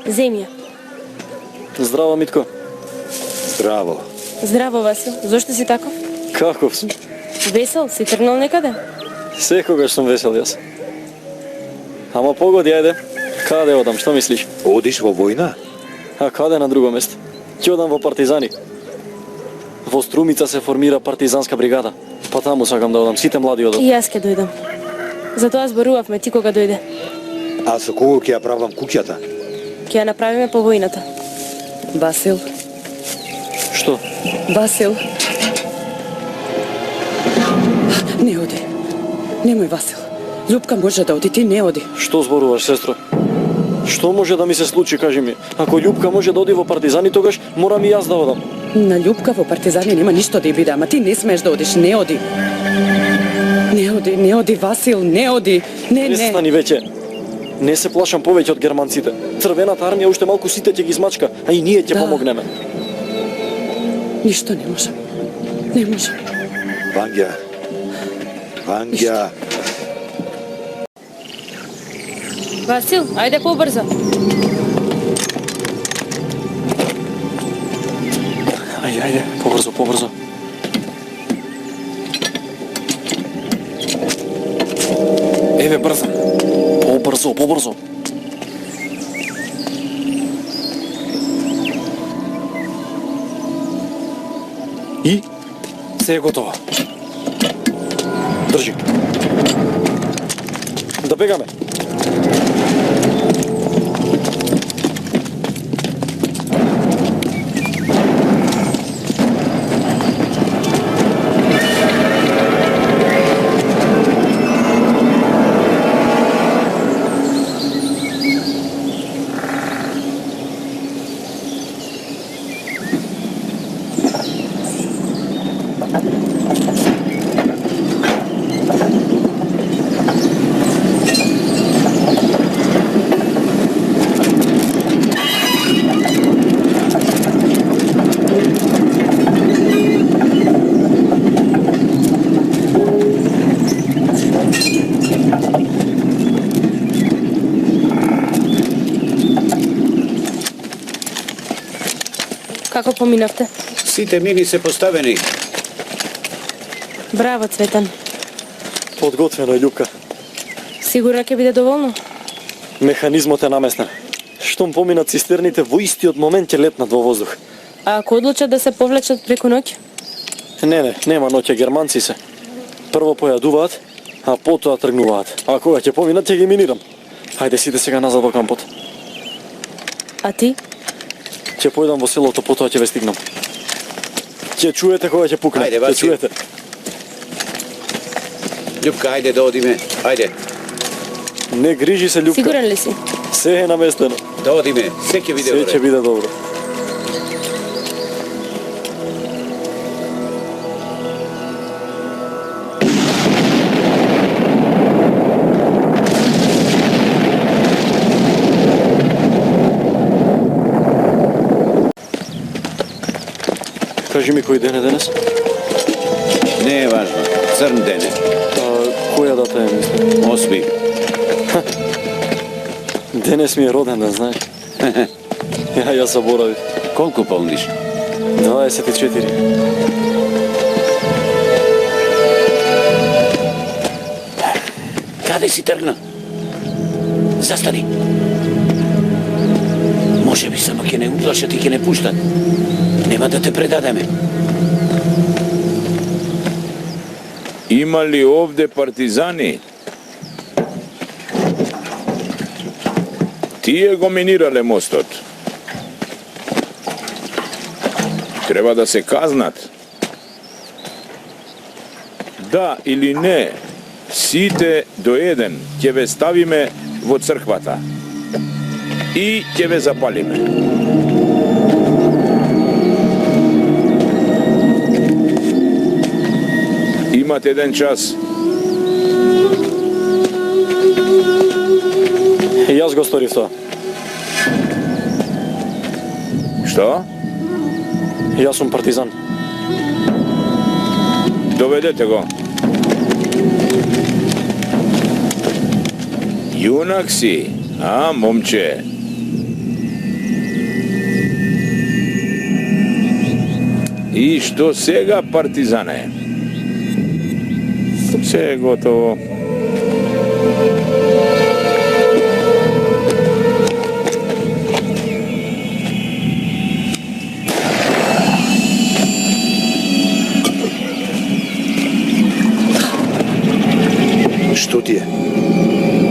Земја. Здраво, Митко. Здраво. Здраво, Васил. Зошто си таков? Каков сум? Весел, си тргнал некаде? Секогаш сум весел јас. Ама погоди, ајде. Каде одам, што мислиш? Одиш во војна? А каде на друго место? Ќе одам во партизани. Во Струмица се формира партизанска бригада. Па таму сакам да одам, сите млади одат. И јас ќе дојдам. Затоа зборувавме ти кога дојде. А со кого ќе ја правам куќата? Ќе ја направиме по војната. Васил, Што? Васил. Не оди. Немој, Васил. Љупка може да оди, ти не оди. Што зборуваш, сестро? Што може да ми се случи, кажи ми? Ако Љупка може да оди во партизани, тогаш морам и јас да одам. На Љупка во партизани нема ништо да ја биде, ама ти не смееш да одиш, не оди. Не оди, Васил, не оди. Не. Престани веќе. Не се плашам повеќе од германците. Црвената армија уште малку сите ќе ги смачка, а и ние ќе Да. помогнеме. Ништо не можам. Не можам. Вангја. Васил, ајде побрзо. Ајде, побрзо. Еве, брзо. Побрзо. И се е готово. Држи. Да бегаме. Како поминавте? Сите мини се поставени. Браво, Цветан. Подготвено е, Љупка. Сигурно ќе биде доволно? Механизмот е наместен. Штом поминат цистерните, во истиот момент ќе летнат во воздух. А ако одлучат да се повлечат преку ноќ? Не, нема ноќе, германци се. Прво појадуваат, а потоа тргнуваат. А кога ќе поминат, ќе ги минирам. Хајде сите сега назад во кампот. А ти? Ќе појдам во селото, потоа ќе ве стигнам. Ќе чуете кога ќе пукне. Ајде, Ќе Васи. чуете. Љупка, ајде да одиме. Ајде, Не грижи се, Љупка. Сигурен ли си? Се е наместено. да одиме. Се ќе биде Се ќе добре. биде добро. Кажи ми кој ден е денес? Не е важно. Црн ден е. Која дата е, мислам? 8. Денес ми е роден ден, знаеш? Јас заборавив. Колку полниш? 24. Каде си тргна? Застани. Може би само ќе не уплашат и ќе не пуштат. Нема да те предадеме. Има ли овде партизани? Тие го минирале мостот. Треба да се казнат. Да или не, сите до еден ќе ве ставиме во црквата и ќе ве запалиме. Имате еден час. И јас го сторив тоа. Што? Јас сум партизан. Доведете го. Јунак си, а, момче? И што сега, партизане? Се е готово. Што ти е?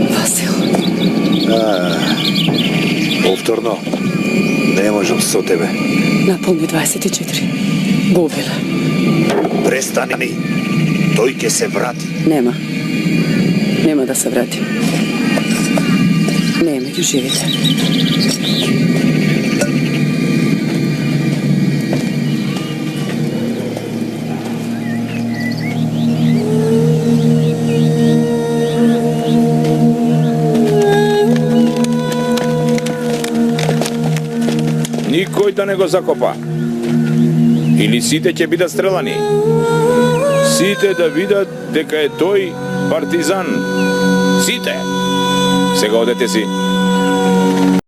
Васил, Повторно. Не можам со тебе. наполни 24. Губила. Престани. Тој ќе се врати. Нема. Нема да се врати. Не е меѓу живите. Никој да не го закопа. Или сите ќе бидат стрелани. Сите да видат дека е тој партизан. Сите. Сега одете си.